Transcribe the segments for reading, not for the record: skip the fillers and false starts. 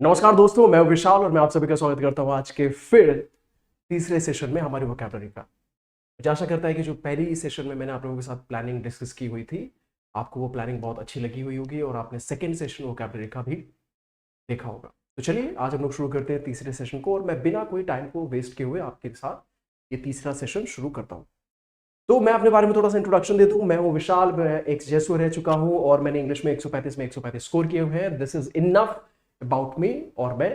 नमस्कार दोस्तों, मैं विशाल और मैं आप सभी का स्वागत करता हूं आज के फिर तीसरे सेशन में हमारी वोकैबुलरी का। मुझे आशा करता है कि जो पहली सेशन में मैंने आप लोगों के साथ प्लानिंग डिस्कस की हुई थी, आपको वो प्लानिंग बहुत अच्छी लगी हुई होगी और आपने सेकेंड सेशन वोकैबुलरी का भी देखा होगा। तो चलिए आज हम लोग शुरू करते हैं तीसरे सेशन को, और मैं बिना कोई टाइम को वेस्ट किए हुए आपके साथ ये तीसरा सेशन शुरू करता हूँ। तो मैं अपने बारे में थोड़ा सा इंट्रोडक्शन दे दूं। मैं हूं विशाल, मैं एक जेसो रह चुका हूं और मैंने इंग्लिश में 135 में 135 स्कोर किए हुए हैं। This is enough about me, और मैं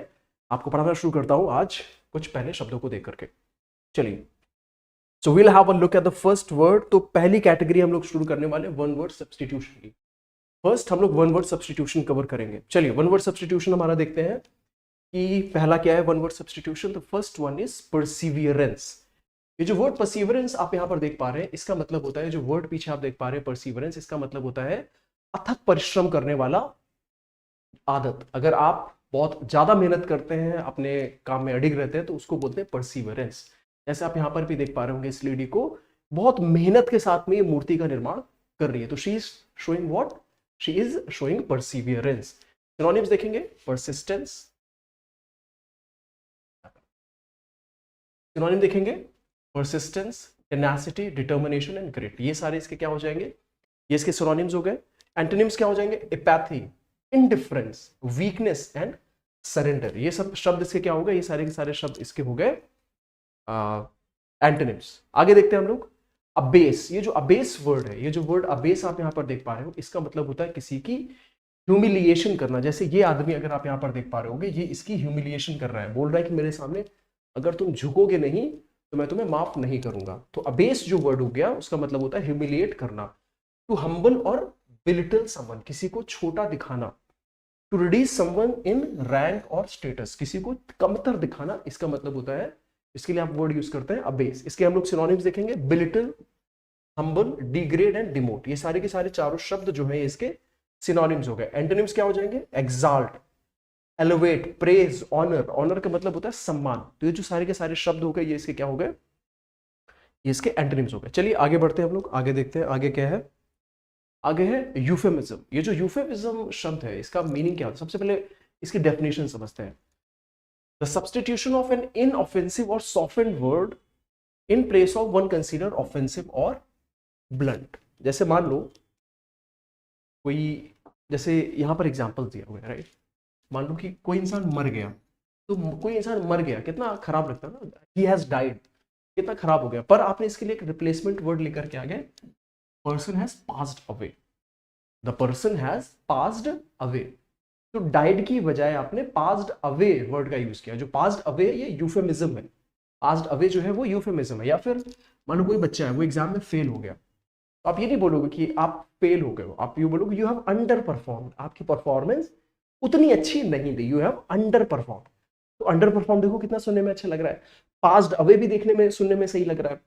आपको पढ़ाना शुरू करता हूं आज कुछ पहले शब्दों को देख करके। चलिए, so we'll have a look at the first word. तो पहली कैटेगरी हम लोग शुरू करने वाले वन वर्ड सब्सटीट्यूशन की। फर्स्ट हम लोग वन वर्ड सब्सटीट्यूशन कवर करेंगे। चलिए, वन वर्ड सब्सटीट्यूशन हमारा देखते हैं कि पहला क्या है one word substitution. The first one is Perseverance. ये जो वर्ड परसिवरेंस आप यहां पर देख पा रहे हैं, इसका मतलब होता है, जो वर्ड पीछे आप देख पा रहे हैं परसिवरेंस, इसका मतलब होता है अथक परिश्रम करने वाला आदत। अगर आप बहुत ज्यादा मेहनत करते हैं, अपने काम में अडिग रहते हैं, तो उसको बोलते हैं परसिवरेंस। जैसे आप यहां पर भी देख पा रहे होंगे, इस लेडी को बहुत मेहनत के साथ में ये मूर्ति का निर्माण कर रही है। तो she is showing what? She is showing perseverance. Synonyms देखेंगे, परसिस्टेंस। सिनोनिम देखेंगे, persistence, tenacity, determination and grit. ये सारे इसके क्या हो जाएंगे? ये इसके सिनोनिम्स हो गए। एंटोनिम्स क्या हो जाएंगे? Apathy, indifference, weakness and surrender. ये सब शब्द इसके क्या हो गए? ये सारे के सारे शब्द इसके हो गए एंटोनिम्स। आगे देखते हैं हम लोग अबेस। ये जो अबेस वर्ड है, ये जो वर्ड अबेस आप यहां पर देख पा रहे हो, इसका मतलब होता है किसी की ह्यूमिलिएशन करना। जैसे ये आदमी अगर आप यहां पर देख पा रहे होगे, ये इसकी ह्यूमिलिएशन कर रहा है, बोल रहा है कि मेरे सामने अगर तुम झुकोगे नहीं तो मैं तुम्हें माफ नहीं करूंगा। तो अबेस जो वर्ड हो गया, उसका मतलब होता है ह्यूमिलिएट करना। टू हम्बल और बिलिटल समवन, किसी को छोटा दिखाना। To reduce someone in rank और स्टेटस, किसी को कमतर दिखाना, इसका मतलब होता है, इसके लिए आप वर्ड यूज करते हैं अबेस। इसके हम लोग सिनोनिम्स देखेंगे, belittle, humble, degrade and demote. ये सारे के सारे चारों शब्द जो है इसके सिनोनिम्स हो गए। एंटोनिम्स क्या हो जाएंगे? एक्साल्ट, एलिवेट, प्रेज, ऑनर। ऑनर का मतलब होता है सम्मान। तो ये जो सारे के सारे शब्द हो गए, ये इसके क्या हो गए? ये इसके एंटोनिम्स हो गए। चलिए आगे बढ़ते हैं हम लोग, आगे देखते हैं आगे क्या है। आगे है यूफेमिज्म। ये जो यूफेमिज्म शब्द है, इसका मीनिंग क्या होता है? सबसे पहले इसकी डेफिनेशन समझते हैं। The substitution of N inoffensive और softened word in place of one consider offensive और ब्लंट। जैसे मान लो कोई, जैसे यहां पर एग्जांपल दिया हुआ है, राइट। मान लो कि कोई इंसान मर गया, तो कोई इंसान मर गया, कितना खराब लगता है ना, ही हैज डाइड, कितना खराब हो गया। पर आपने इसके लिए एक रिप्लेसमेंट वर्ड लेकर के आ गए, person has passed away. The person has passed away. तो डाइड की बजाय आपने पास्ड अवे वर्ड का यूज किया। जो पास्ड अवे, ये यूफेमिज्म है। पास्ड अवे जो है वो यूफेमिज्म है। या फिर मान लो कोई बच्चा है, वो एग्जाम में फेल हो गया, तो आप ये नहीं बोलोगे कि आप फेल हो गए हो, आप ये बोलोगे यू हैव अंडर परफॉर्म। आपकी परफॉर्मेंस उतनी अच्छी नहीं थी, यू हैव अंडर परफॉर्म। तो अंडर परफॉर्म देखो कितना सुनने में अच्छा लग रहा है, पास्ड अवे भी देखने में सुनने में सही लग रहा है।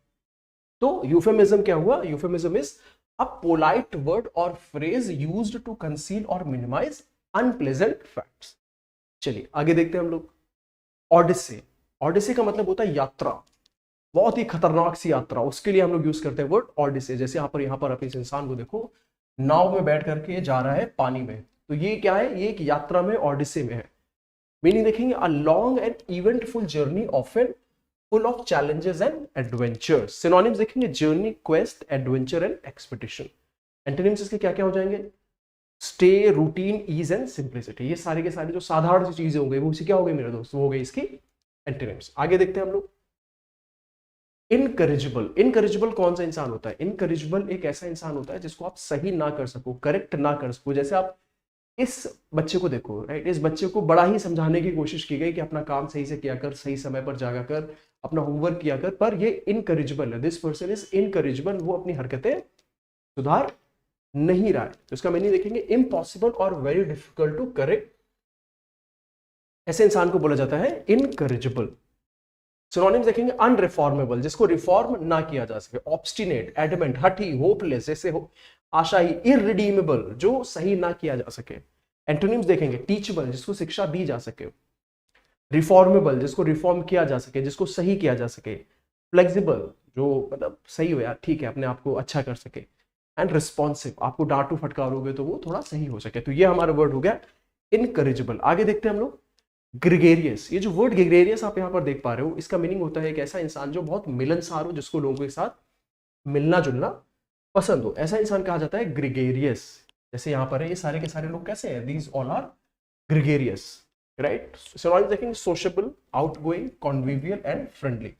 तो यूफेमिज्म क्या हुआ? Euphemism is a polite word और फ्रेज यूज्ड टू कंसील और मिनिमाइज अनप्लेजेंट फैक्ट्स। चलिए आगे देखते हैं हम लोग। ऑडिसे। ऑडिसे का मतलब होता है यात्रा, बहुत ही खतरनाक सी यात्रा, उसके लिए हम लोग यूज करते हैं वर्ड ऑडिसे। जैसे यहाँ पर आप इस इंसान को देखो, नाव में बैठ करके जा रहा है पानी में, तो ये क्या है? ये एक यात्रा में, ऑडिसे में है। मीनिंग देखेंगे, a long and eventful journey often full of challenges and adventures. Synonyms देखेंगे, journey, quest, adventure and expedition. Antonyms इसके क्या क्या हो जाएंगे? Stay, routine, ease and simplicity. ये सारे के सारे जो साधारण सी चीजें हो गई, वो इसी क्या हो गई मेरे दोस्त? वो हो गई इसकी एंटोनिम्स। आगे देखते हैं हम लोग। इनकरेजिबल। इनकरेजिबल कौन सा इंसान होता है? इनकरेजिबल एक ऐसा इंसान होता है जिसको आप सही ना कर सको, करेक्ट ना कर सको। जैसे आप इस बच्चे को देखो, राइट, इस बच्चे को बड़ा ही समझाने की कोशिश की गई कि अपना काम सही से किया कर, सही समय पर जागा कर, अपना होमवर्क किया कर, पर ये इनकरेजिबल है। This person is incorrigible. वो अपनी हरकतें सुधार नहीं रहा है। तो इसका मीनिंग देखेंगे, इम्पॉसिबल और वेरी डिफिकल्ट टू करेक्ट। ऐसे इंसान को बोला जाता है इनकरेजिबल। सिनोनिम्स देखेंगे, अनरिफॉर्मेबल, जिसको रिफॉर्म ना किया जा सके, ऑब्स्टिनेट, एडमेंट, हठी, होपलेस, जैसे हो आशाही, इररिडीमेबल, जो सही ना किया जा सके। एंटोनिम्स देखेंगे, टीचेबल, जिसको शिक्षा दी जा सके, रिफॉर्मेबल, जिसको रिफॉर्म किया जा सके, जिसको सही किया जा सके, फ्लेक्सिबल, जो मतलब सही हो यार, ठीक है, अपने आप को अच्छा कर सके, एंड रिस्पॉन्सिव, आपको डांटू फटकारोगे तो वो थोड़ा सही हो सके। तो ये हमारा वर्ड हो गया इनकरेजिबल। आगे देखते हैं हम लोग, ग्रेगेरियस, ये जो वर्ड ग्रेगेरियस आप यहाँ पर देख पा रहे हो, इसका मीनिंग होता है एक ऐसा इंसान जो बहुत मिलनसार हो, जिसको लोगों के साथ मिलना जुलना पसंद हो, ऐसा इंसान कहा जाता है ग्रेगेरियस। जैसे यहाँ पर है, ये सारे के सारे लोग कैसे हैं, these all are gregarious, right. Synonyms देखेंगे, sociable, outgoing, convivial and friendly.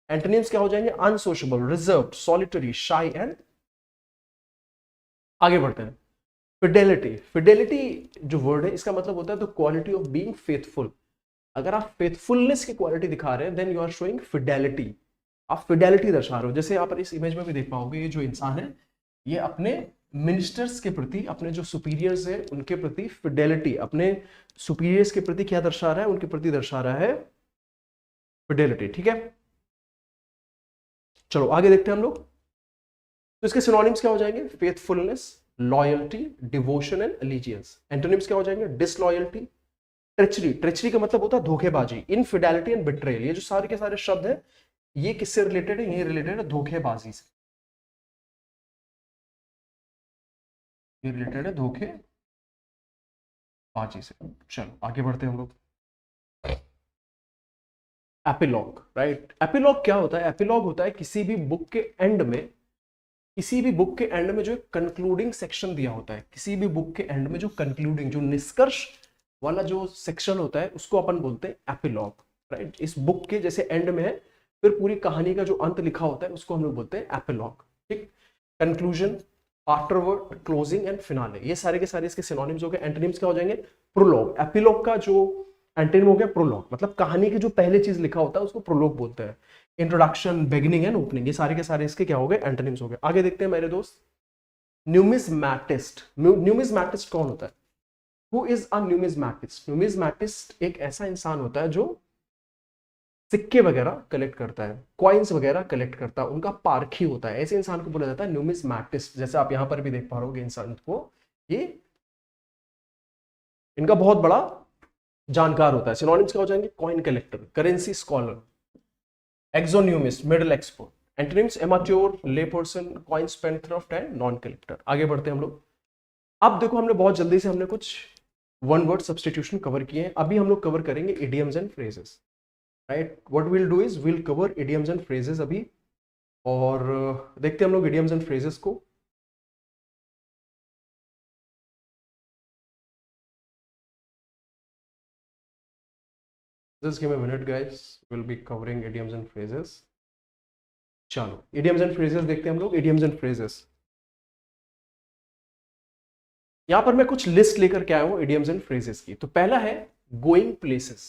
Antonyms क्या हो जाएंगे, unsociable, reserved, solitary, shy and, आगे बढ़ते हैं, फिडेलिटी। फिडेलिटी जो वर्ड है, इसका मतलब होता है the quality of being faithful. अगर आप फेथफुलनेस की क्वालिटी दिखा रहे हैं, then you are showing fidelity, आप फिडेलिटी दर्शा रहे हो। जैसे यहाँ पर इस इमेज में भी देख पाओगे, ये जो इंसान है, ये अपने मिनिस्टर्स के प्रति, अपने जो सुपीरियर्स है उनके प्रति फिडेलिटी, अपने सुपीरियर्स के प्रति क्या दर्शा रहा है, उनके प्रति दर्शा रहा है फिडेलिटी, ठीक है। चलो आगे देखते हैं हम लोग। तो इसके सिनोनिम्स क्या हो जाएंगे, faithfulness, loyalty, devotion and allegiance. Antonyms क्या हो जाएंगे, डिसलॉयल्टी, ट्रेचरी, ट्रेचरी का मतलब होता है धोखेबाजी, इनफिडेलिटी एंड बिट्रेयल। ये जो सारे के सारे शब्द हैं, ये किससे रिलेटेड है, ये रिलेटेड है धोखेबाजी से, ये रिलेटेड है धोखेबाजी से। चलो आगे बढ़ते हैं हम लोग। Epilogue, right. एपिलॉग क्या होता है, एपिलॉग होता है किसी भी बुक के एंड में, किसी भी बुक के एंड में जो कंक्लूडिंग सेक्शन दिया होता है, किसी भी बुक के एंड में जो कंक्लूडिंग, जो निष्कर्ष वाला जो सेक्शन होता है, उसको अपन बोलते हैं एपिलॉग, राइट। इस बुक के जैसे एंड में है, फिर पूरी कहानी का जो अंत लिखा होता है, उसको हम लोग बोलते हैं एपिलॉग, ठीक। Conclusion, afterward, closing and finale, ये सारे के सारे इसके सिनोनिम्स हो गए। एंटोनिम्स क्या हो जाएंगे, प्रोलॉग। एपिलॉग का जो एंटोनिम हो गया प्रोलॉग, मतलब कहानी की जो पहले चीज लिखा होता है उसको प्रोलॉग बोलते हैं। इंट्रोडक्शन, बिगिनिंग एंड ओपनिंग, ये सारे के सारे इसके क्या हो गए, एंटोनिम्स हो गए। आगे देखते हैं मेरे दोस्त, न्यूमिस्मैटिस्ट। न्यूमिस्मैटिस्ट कौन होता है, हु इज अ न्यूमिस्मैटिस्ट। न्यूमिस्मैटिस्ट एक ऐसा इंसान होता है जो सिक्के वगैरह कलेक्ट करता है, कॉइन्स वगैरह कलेक्ट करता है, उनका पारखी होता है, ऐसे इंसान को बोला जाता है न्यूमिस्मैटिस्ट। जैसे आप यहां पर भी देख पा रहे हो इंसान को, ये इनका बहुत बड़ा जानकार होता है। सिनोनिम्स क्या हो जाएंगे, coin collector, currency scholar, exonumist, medal expert. Antonyms amateur, lay person, coin spendthrift and non collector. आगे बढ़ते हैं हम लोग। अब देखो, हमने बहुत जल्दी से हमने कुछ वन वर्ड सब्स्टिट्यूशन कवर किए हैं, अभी हम लोग कवर करेंगे idioms and phrases, right. What will do is will cover idioms and phrases अभी, और देखते हैं हम लोग इडियम्स एंड फ्रेजेस को। Just give me a minute guys, we'll be covering idioms and phrases. चलो idioms and phrases देखते हैं हम लोग। idioms and phrases, यहां पर मैं कुछ लिस्ट लेकर के आया हूं idioms and phrases की। तो पहला है going places।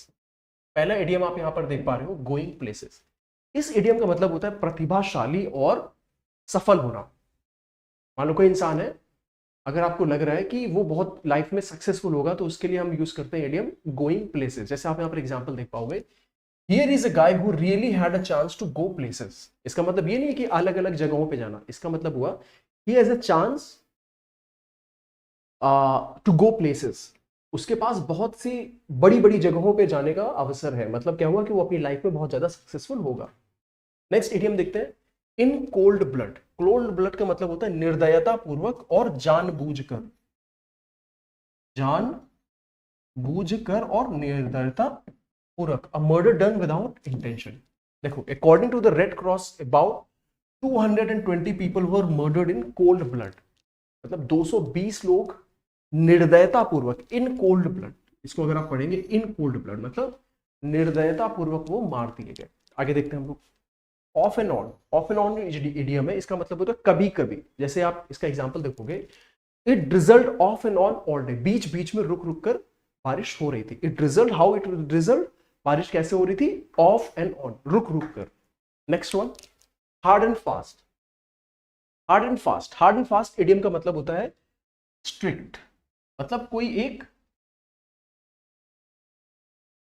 पहला idiom आप यहां पर देख पा रहे हो, going places। इस idiom का मतलब होता है प्रतिभाशाली और सफल होना। मान लो कोई इंसान है, अगर आपको लग रहा है कि वो बहुत लाइफ में सक्सेसफुल होगा, तो उसके लिए हम यूज करते हैं इडियम गोइंग प्लेसेस। जैसे आप यहाँ पर एग्जांपल देख पाओगे, here is a guy who really had a chance to go places. इसका मतलब ये नहीं कि अलग अलग जगहों पे जाना, इसका मतलब हुआ he has a chance to go places. उसके पास बहुत सी बड़ी बड़ी जगहों पे जाने का अवसर है, मतलब क्या हुआ कि वो अपनी लाइफ में बहुत ज्यादा सक्सेसफुल होगा। नेक्स्ट इडियम देखते हैं, इन कोल्ड ब्लड। कोल्ड ब्लड का मतलब होता है निर्दयता पूर्वक और जानबूझकर, जानबूझकर और निर्दयता पूर्वक, a murder done without intention. देखो, according to the Red Cross about 220 people were murdered in cold blood. मतलब 220 लोग निर्दयता पूर्वक, इन कोल्ड ब्लड, इसको अगर आप पढ़ेंगे इन कोल्ड ब्लड मतलब निर्दयता पूर्वक वो मार दिए गए। आगे देखते हैं हम लोग, of and on. Of and on idiom है, इसका मतलब होता है कभी कभी। जैसे आप इसका एग्जांपल देखोगे, it drizzled off and on all day. बीच बीच में रुक रुक कर बारिश हो रही थी। It drizzled, how it drizzled, बारिश कैसे हो रही थी, ऑफ एंड ऑन, रुक रुक कर। Next one, hard and fast. Hard and fast, hard and fast idiom का मतलब होता है स्ट्रिक्ट, मतलब कोई एक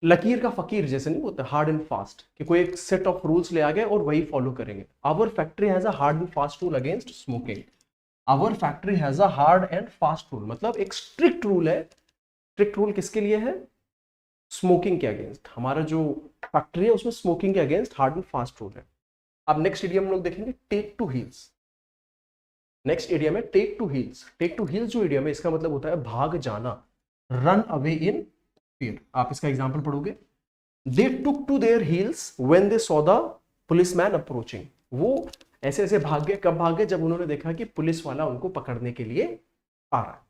लकीर का फकीर जैसे नहीं होता, हार्ड एंड फास्ट, कि कोई एक सेट ऑफ रूल्स ले आ गए और वही फॉलो करेंगे। Our factory has a hard and fast rule against smoking. Our factory has a hard and fast rule, मतलब एक स्ट्रिक्ट रूल है। स्ट्रिक्ट रूल किसके लिए है, स्मोकिंग के अगेंस्ट। हमारा जो फैक्ट्री है उसमें स्मोकिंग के against hard and fast rule है। अब नेक्स्ट इडियम लोग देखेंगे, take to heels. Next idiom है take to heels. Take to heels जो इडियम है, इसका मतलब होता है भाग जाना, रन अवे इन फिर आप इसका एग्जाम्पल पढ़ोगे, they took to their heels when they saw the policeman approaching. वो ऐसे ऐसे भाग गए, कब भाग गए, जब उन्होंने देखा कि पुलिस वाला उनको पकड़ने के लिए आ रहा है।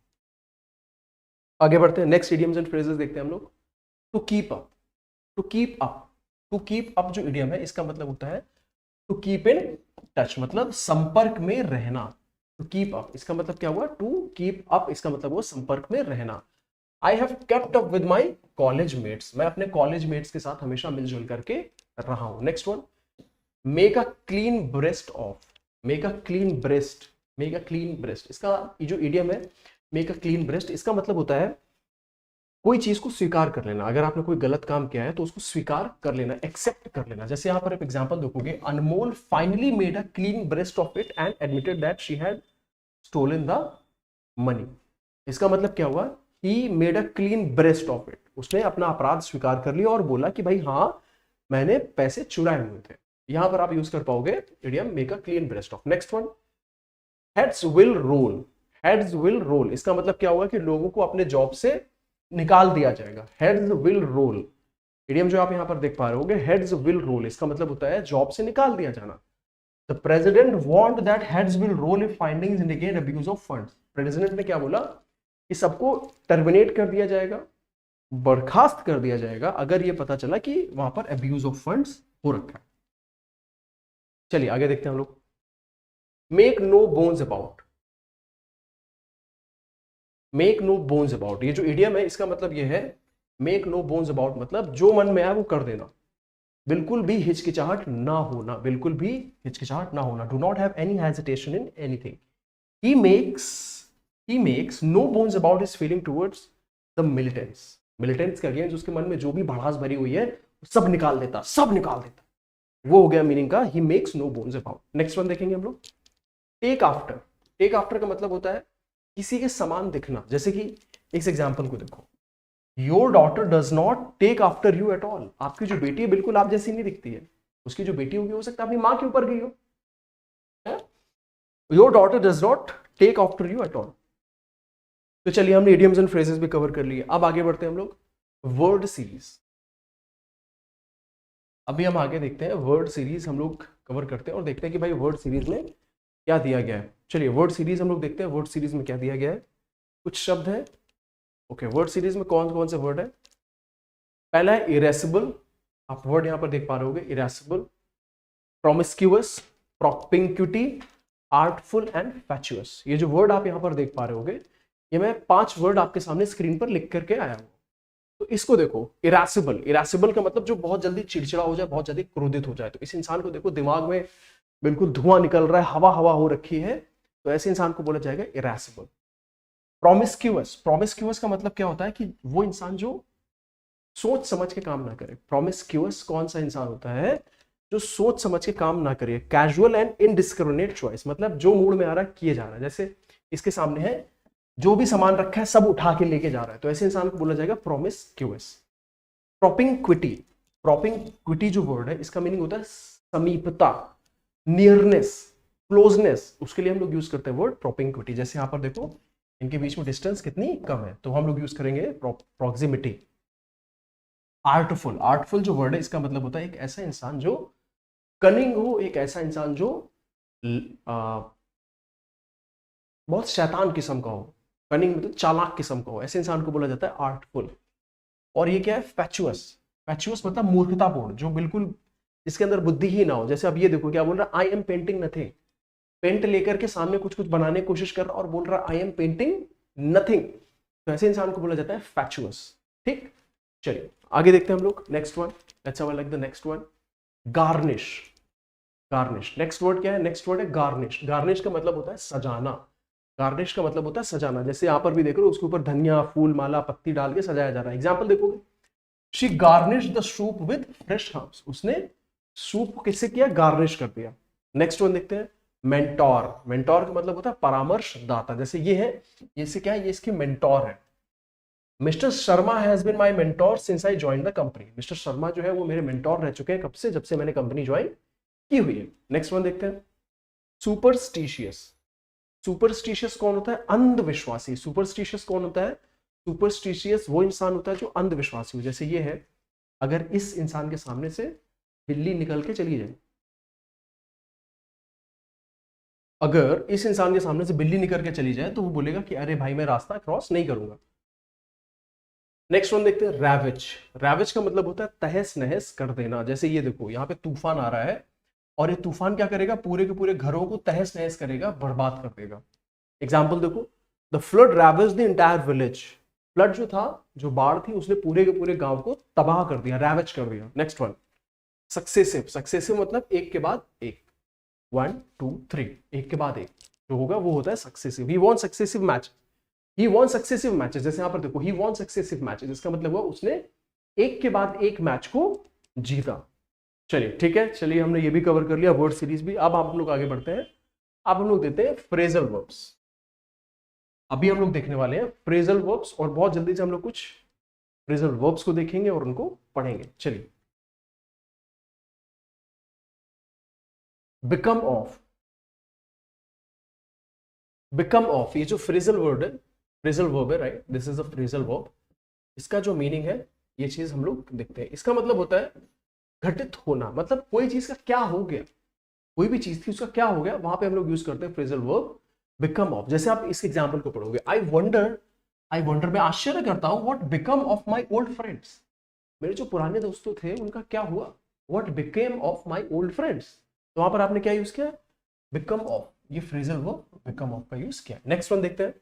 आगे बढ़ते हैं, नेक्स्ट इडियम्स एंड फ्रेजेस देखते हैं हम लोग। To keep up, to keep up, to keep up जो इडियम है इसका मतलब होता है टू कीप इन टच, मतलब संपर्क में रहना। टू कीप अप इसका मतलब क्या हुआ, टू कीप अप इसका मतलब हुआ संपर्क में रहना। I have kept up with my college mates, मैं अपने कॉलेज मेट्स के साथ हमेशा मिलजुल करके रहा हूं। Next one, make a clean breast of, make a clean breast, make a clean breast इसका जो इडियम है मेक अ क्लीन ब्रेस्ट, इसका मतलब होता है कोई चीज को स्वीकार कर लेना। अगर आपने कोई गलत काम किया है तो उसको स्वीकार कर लेना, एक्सेप्ट कर लेना। जैसे यहां पर आप एग्जांपल देखोगे, Anmol finally made a clean breast of it and admitted that she had stolen the money. इसका मतलब क्या हुआ, he made a clean breast of it, उसने अपना अपराध स्वीकार कर लिया और बोला कि भाई हाँ मैंने पैसे चुराए हुए थे। यहां पर आप यूज कर पाओगे idiom make a clean breast of. Next one, heads will roll, heads will roll इसका मतलब क्या हुआ कि लोगों को अपने जॉब से निकाल दिया जाएगा। हेड्स विल रोल इडियम जो आप यहां पर देख पा रहे होगे, हेड्स विल रोल इसका मतलब होता है जॉब से निकाल दिया जाना। The president want that heads will roll if findings indicate abuse of funds, president ने क्या बोला कि सबको टर्मिनेट कर दिया जाएगा, बर्खास्त कर दिया जाएगा अगर यह पता चला कि वहां पर अब्यूज ऑफ फंड्स हो रखा है। चलिए आगे देखते हैं हम लोग, make no bones about, make no bones about, ये जो इडियम है इसका मतलब ये है मेक नो बोन्स अबाउट, मतलब जो मन में आए वो कर देना, बिल्कुल भी हिचकिचाहट ना होना, बिल्कुल भी हिचकिचाहट ना होना। Do not have any hesitation in anything. He makes no bones about his feeling towards the militants, militants के अगेंस्ट उसके मन में जो भी भड़ास भरी हुई है सब निकाल देता, सब निकाल देता, वो हो गया मीनिंग का he makes no bones about. Next one देखेंगे हम लोग, टेक आफ्टर, टेक आफ्टर का मतलब होता है किसी के समान दिखना। जैसे कि इस एग्जाम्पल को देखो, your daughter does not take after you at all, आपकी जो बेटी है बिल्कुल आप जैसी नहीं दिखती है, उसकी जो बेटी होगी हो सकता है अपनी माँ के ऊपर गई हो। Your daughter does not take after you at all. तो चलिए हमने इडियम्स एंड फ्रेजेस भी कवर कर लिए, अब आगे बढ़ते हैं हम लोग वर्ड सीरीज। अभी हम आगे देखते हैं वर्ड सीरीज, हम लोग कवर करते हैं और देखते हैं कि भाई वर्ड सीरीज में क्या दिया गया है। चलिए वर्ड सीरीज हम लोग देखते हैं, वर्ड सीरीज में क्या दिया गया है। कुछ शब्द है, ओके, वर्ड सीरीज में कौन कौन से वर्ड है। पहला है इरेसिबल, आप वर्ड यहां पर देख पा रहे होगे, इरेसिबल, प्रोमिस्क्यूअस, प्रोपिंक्विटी, आर्टफुल एंड फैचुअस। ये जो वर्ड आप यहां पर देख पा रहे होगे, ये मैं 5 वर्ड आपके सामने स्क्रीन पर लिख करके आया हूं। तो इसको देखो, इरेसिबल, इरेसिबल का मतलब जो बहुत जल्दी चिड़चिड़ा हो जाए, बहुत जल्दी क्रोधित हो जाए। तो इस इंसान को देखो दिमाग में बिल्कुल धुआं निकल रहा है, हवा हवा हो रखी है, तो ऐसे इंसान को बोला जाएगा इरेसिबल। प्रोमिस्क्यूअस, प्रोमिस्क्यूअस का मतलब क्या होता है कि वो इंसान जो सोच समझ के काम ना करे। प्रोमिस्क्यूअस कौन सा इंसान होता है जो सोच समझ के काम ना करे। कैजुअल एंड इनडिस्क्रिमिनेट चॉइस, मतलब जो मूड में आ रहा है किए जा रहा है। जैसे इसके सामने है, जो भी सामान रखा है सब उठा के लेके जा रहा है, तो ऐसे इंसान को बोला जाएगा प्रोमिस्क्यूअस। प्रोपिंक्विटी, प्रोपिंक्विटी जो वर्ड है इसका मीनिंग होता है समीपता, नियरनेस, क्लोजनेस, उसके लिए हम लोग यूज करते हैं वर्ड प्रोपिंक्विटी। जैसे यहां पर देखो इनके बीच में डिस्टेंस कितनी कम है, तो हम लोग यूज करेंगे प्रॉक्सिमिटी। आर्टफुल, आर्टफुल जो वर्ड है इसका मतलब होता है एक ऐसा इंसान जो कनिंग हो, एक ऐसा इंसान जो बहुत शैतान किस्म का हो। कनिंग मतलब चालाक किस्म का हो, ऐसे इंसान को बोला जाता है आर्टफुल। और ये क्या है, फैचुअस, फैचुअस मतलब मूर्खतापूर्ण, जो बिल्कुल जिसके अंदर बुद्धि ही ना हो। जैसे अब ये देखो क्या बोल रहा है, I am painting nothing, paint लेकर के सामने कुछ कुछ बनाने की कोशिश कर रहा और बोल रहा आई एम पेंटिंग नथिंग, तो ऐसे इंसान को बोला जाता है फैचुअस। ठीक, चलिए आगे देखते हैं हम लोग next one, let's have a look the next one, garnish. Garnish, next word क्या है, नेक्स्ट वर्ड है गार्निश। गार्निश का मतलब होता है सजाना, गार्निश का मतलब होता है सजाना। जैसे यहां पर भी देख रहे हो, उसके ऊपर धनिया, फूल, माला, पत्ती डाल के सजाया जा रहा है। एग्जाम्पल देखोगे, she garnish the soup with fresh herbs, उसने सूप को किससे किया, गार्निश कर दिया। नेक्स्ट वन देखते हैं, मेंटोर। मेंटोर का मतलब होता है परामर्शदाता। जैसे ये है, ये से क्या है, ये इसके मेंटोर है। Mister Sharma has been my mentor since I join the company, mister Sharma जो है वो मेरे मेंटोर रह चुके हैं, कब से, जब से मैंने कंपनी ज्वाइन की हुई है। नेक्स्ट वन देखते हैं, सुपरस्टिशियस। सुपरस्टिशियस कौन होता है, अंधविश्वासी। सुपरस्टिशियस कौन होता है, सुपरस्टिशियस वो इंसान होता है जो अंधविश्वासी हो। जैसे ये है, अगर इस इंसान के सामने से बिल्ली निकल के चली जाए, अगर इस इंसान के सामने से बिल्ली निकल के चली जाए तो वो बोलेगा कि अरे भाई मैं रास्ता क्रॉस नहीं करूंगा। नेक्स्ट वन देखते हैं, रैवेज। रैवेज का मतलब होता है तहस नहस कर देना। जैसे ये देखो, यहाँ पे तूफान आ रहा है और ये तूफान क्या करेगा, पूरे के पूरे घरों को तहस नहस करेगा, बर्बाद कर देगा। एग्जाम्पल देखो, the flood ravages the entire village. Flood जो था, जो बाढ़ थी, उसने पूरे के पूरे गांव को तबाह कर दिया, रैवेज कर दिया। Next one, successive. सक्सेसिव मतलब एक के बाद एक, 1 2 3, एक के बाद एक जो होगा वो होता है successive. He won successive match, he won successive matches. जैसे यहां पर देखो, ही वॉन सक्सेसिव मैचेस, इसका मतलब हुआ उसने एक के बाद एक मैच को जीता। चलिए ठीक है, चलिए हमने ये भी कवर कर लिया, वर्ड सीरीज भी। अब हम लोग आगे बढ़ते हैं, अब हम लोग देते हैं फ्रेजल वर्ब्स। अभी हम लोग देखने वाले हैं फ्रेजल वर्ब्स, और बहुत जल्दी से हम लोग कुछ फ्रेजल वर्ब्स को देखेंगे और उनको पढ़ेंगे। चलिए, बिकम ऑफ। बिकम ऑफ, ये जो फ्रेजल वर्ड है, फ्रेजल वर्ब है, right, this is a phrasal verb. इसका जो मीनिंग है, ये चीज हम लोग देखते हैं। इसका मतलब होता है घटित होना, मतलब कोई चीज का क्या हो गया, कोई भी चीज थी उसका क्या हो गया, वहां पे हम लोग यूज करते हैं फ्रेजल वर्ब बिकम ऑफ। जैसे आप इस एग्जांपल को पढ़ोगे, आई वंडर, मैं आश्चर्य करता हूं, what become of my old friends. मेरे जो पुराने दोस्तों थे उनका क्या हुआ, what became of my old friends. तो वहां पर आपने क्या यूज किया, बिकम ऑफ, ये फ्रेजल वर्ब बिकम ऑफ का यूज किया। नेक्स्ट वन देखते हैं,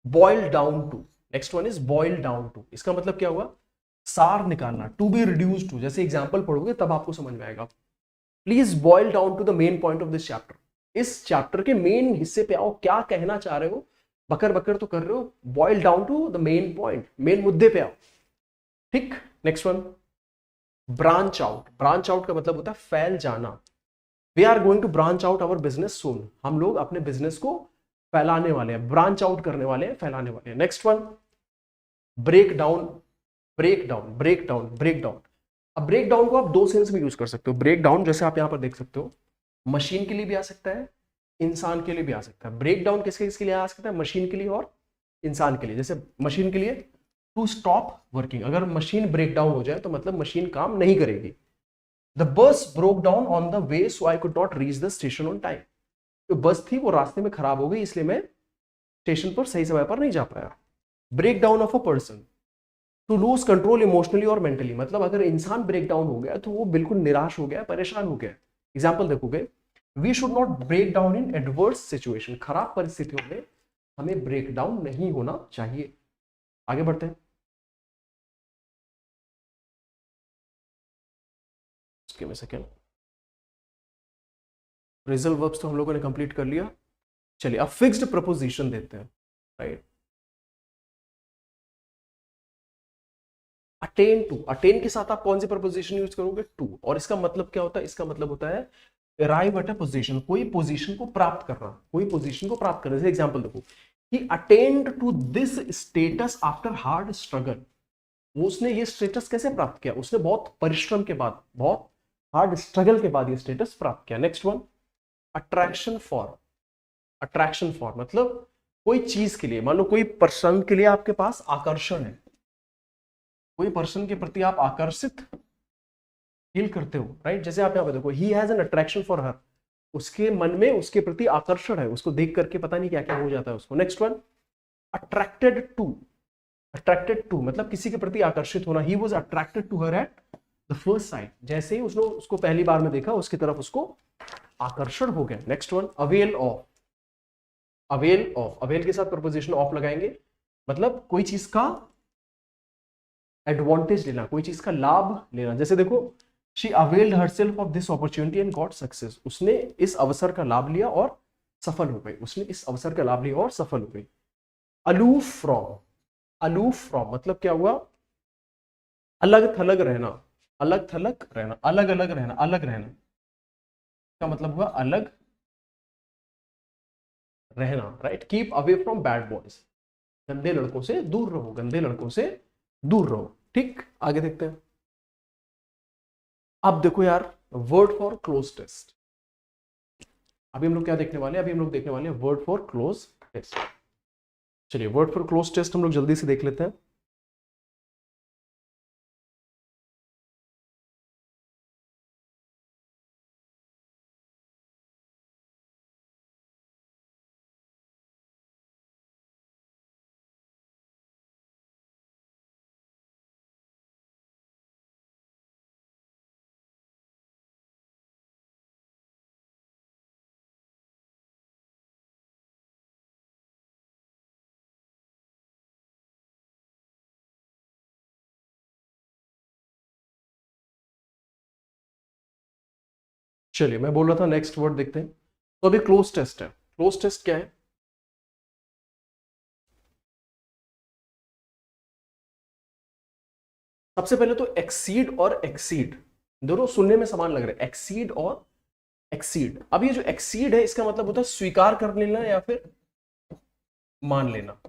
boil down to. Next one is boil down to. इसका मतलब क्या हुआ, सार निकालना, टू बी रिड्यूस टू। जैसे एग्जांपल पढ़ोगे तब आपको समझ में आएगा। Please boil down to the main point of this chapter. इस चैप्टर के मेन हिस्से पे आओ, क्या कहना चाह रहे हो, बकर बकर तो कर रहे हो, boil down to the main point, main मुद्दे पे आओ। ठीक, next one, branch out. Branch out का मतलब होता है फैल जाना। We are going to branch out our business soon. हम लोग अपने बिजनेस को फैलाने वाले हैं, ब्रांच आउट करने वाले हैं, फैलाने वाले हैं। Next one, break down. Break down, break down, break down. अब ब्रेक डाउन को आप दो सेंस में यूज कर सकते हो। ब्रेक डाउन जैसे आप यहां पर देख सकते हो, मशीन के लिए भी आ सकता है, इंसान के लिए भी आ सकता है। ब्रेक डाउन किसके किसके लिए आ सकता है, मशीन के लिए और इंसान के लिए। जैसे मशीन के लिए, टू स्टॉप वर्किंग, अगर मशीन ब्रेक डाउन हो जाए तो मतलब मशीन काम नहीं करेगी। The bus broke down on the way so I could not reach the station on time. जो बस थी वो रास्ते में खराब हो गई, इसलिए मैं स्टेशन पर सही समय पर नहीं जा पाया। Break down of a person, to lose control emotionally और मेंटली, मतलब अगर इंसान ब्रेक डाउन हो गया तो वो बिल्कुल निराश हो गया, परेशान हो गया। एग्जाम्पल देखोगे, we should not break down in adverse situation. खराब परिस्थितियों में हमें ब्रेक डाउन नहीं होना चाहिए। आगे बढ़ते हैं, give me a second. Phrasal verbs तो हम लोगों ने कंप्लीट कर लिया। चलिए अब फिक्स्ड प्रपोजिशन देते हैं, राइट। अटेन टू, अटेन के साथ आप कौन सी प्रपोजिशन यूज करोगे, टू। और इसका मतलब क्या होता है, इसका मतलब होता है अराइव एट अ पोजीशन, कोई पोजीशन को प्राप्त करना, कोई पोजीशन को प्राप्त करना। जैसे एग्जांपल देखो, he attained to this status after hard struggle. वो उसने ये स्टेटस कैसे प्राप्त किया, उसने बहुत परिश्रम के बाद, बहुत हार्ड स्ट्रगल के बाद ये स्टेटस प्राप्त किया। Next one, attraction for. Attraction for मतलब कोई चीज के लिए, मान लो कोई पर्सन के लिए आपके पास आकर्षण है, कोई पर्सन के प्रति आप आकर्षित फील करते हो, राइट। जैसे आप यहाँ पे देखो, he has an attraction for her, उसके मन में उसके प्रति आकर्षण है, उसको देख करके पता नहीं क्या क्या हो जाता है उसको। Next one, attracted to. Attracted to मतलब किसी के प्रति आकर्षित होना। He was attracted to her at the first sight, जैसे ही उसने उसको पहली बार में देखा उसकी तरफ उसको आकर्षण हो गया। Next one, avail of. Avail of, avail के साथ प्रपोजिशन ऑफ लगाएंगे, मतलब कोई चीज का एडवांटेज लेना, कोई चीज का लाभ लेना। जैसे देखो, she availed herself of this opportunity and got success. उसने इस अवसर का लाभ लिया और सफल हो गई, उसने इस अवसर का लाभ लिया और सफल हो गई। अलूफ फ्रॉम, अलूफ फ्रॉम मतलब क्या हुआ, अलग थलग रहना, अलग थलग रहना, अलग अलग रहना, अलग रहना का मतलब हुआ अलग रहना, right. Keep away from bad boys, गंदे लड़कों से दूर रहो, गंदे लड़कों से दूर रहो। ठीक, आगे देखते हैं। अब देखो यार, वर्ड फॉर क्लोज टेस्ट। अभी हम लोग क्या देखने वाले हैं, अभी हम लोग देखने वाले हैं वर्ड फॉर क्लोज टेस्ट। चलिए वर्ड फॉर क्लोज टेस्ट हम लोग जल्दी से देख लेते हैं। चलिए मैं बोल रहा था नेक्स्ट वर्ड देखते हैं। तो अभी क्लोज टेस्ट है। क्लोज टेस्ट क्या है? सबसे पहले तो एक्सीड और एक्सीड दोनों सुनने में समान लग रहे हैं, एक्सीड और एक्सीड। अब ये जो एक्सीड है इसका मतलब होता है स्वीकार कर लेना या फिर मान लेना,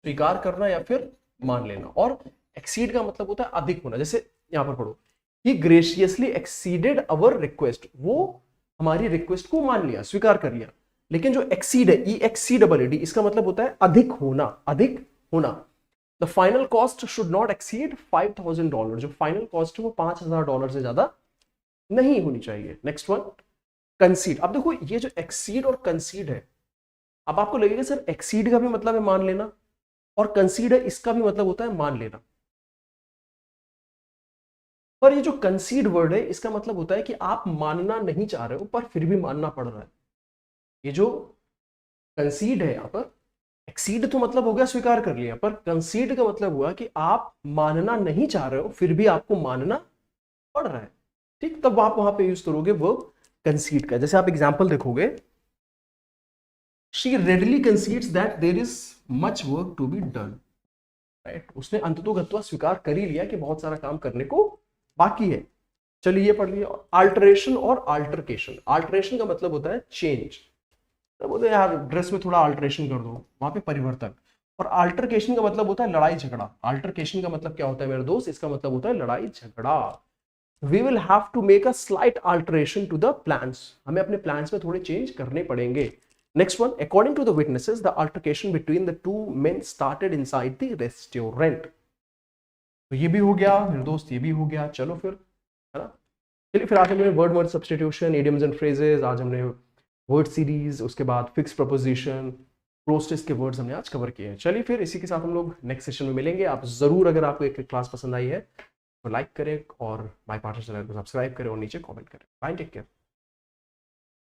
स्वीकार करना या फिर मान लेना। और एक्सीड का मतलब होता है अधिक होना। जैसे यहां पर पढ़ो, ही ग्रेशियसली एक्सीडेड अवर रिक्वेस्ट, वो हमारी रिक्वेस्ट को मान लिया, स्वीकार कर लिया। लेकिन जो एक्सीड है, ई एक्सीडेबल इसका मतलब होता है अधिक होना, अधिक होना। The final cost should not exceed $5,000, जो फाइनल कॉस्ट है वो $5,000 से ज्यादा नहीं होनी चाहिए। Next one कंसीड। अब देखो ये जो एक्सीड और कंसीड है, अब आपको लगेगा सर एक्सीड का भी मतलब है मान लेना और कंसीड है इसका भी मतलब होता है मान लेना। पर ये जो कंसीड वर्ड है इसका मतलब होता है कि आप मानना नहीं चाह रहे हो पर फिर भी मानना पड़ रहा है। ये जो कंसीड है यहां पर, एक्सीड तो मतलब हो गया स्वीकार कर लिया, पर कंसीड का मतलब हुआ कि आप मानना नहीं चाह रहे हो फिर भी आपको मानना पड़ रहा है। ठीक, तब आप वहां पे यूज करोगे वो कंसीड का। जैसे आप एग्जांपल देखोगे, she readily concedes that there is much work to be done, right. उसने अंततोगत्वा स्वीकार कर ही लिया कि बहुत सारा काम करने को बाकी है। चलिए ये पढ़ लिया। अल्टरेशन और अल्टरकेशन। अल्टरेशन का मतलब होता है चेंज, तो बोलते हैं यार ड्रेस में थोड़ा अल्टरेशन कर दो, वहां पे परिवर्तन। और अल्टरकेशन का मतलब होता है लड़ाई झगड़ा। अल्टरकेशन का मतलब क्या होता है मेरे दोस्त? इसका मतलब होता है लड़ाई झगड़ा। We will have to make a slight alteration to the plans, हमें अपने प्लान्स में थोड़े चेंज करने पड़ेंगे। Next one, according to the witnesses the altercation between the two men started inside the restaurant. तो ये भी हो गया मेरे दोस्त, ये भी हो गया। चलो फिर, है ना। चलिए फिर आज हमने word substitution, idioms and phrases, आज हमने वर्ड सीरीज, उसके बाद फिक्स प्रपोजिशन, क्लोज टेस्ट के वर्ड्स हमने आज कवर किए हैं। चलिए फिर इसी के साथ हम लोग नेक्स्ट सेशन में मिलेंगे। आप जरूर, अगर आपको एक क्लास पसंद आई है तो लाइक करें और माय पार्टनर चैनल को सब्सक्राइब करें और नीचे कमेंट करें। Bye, take care.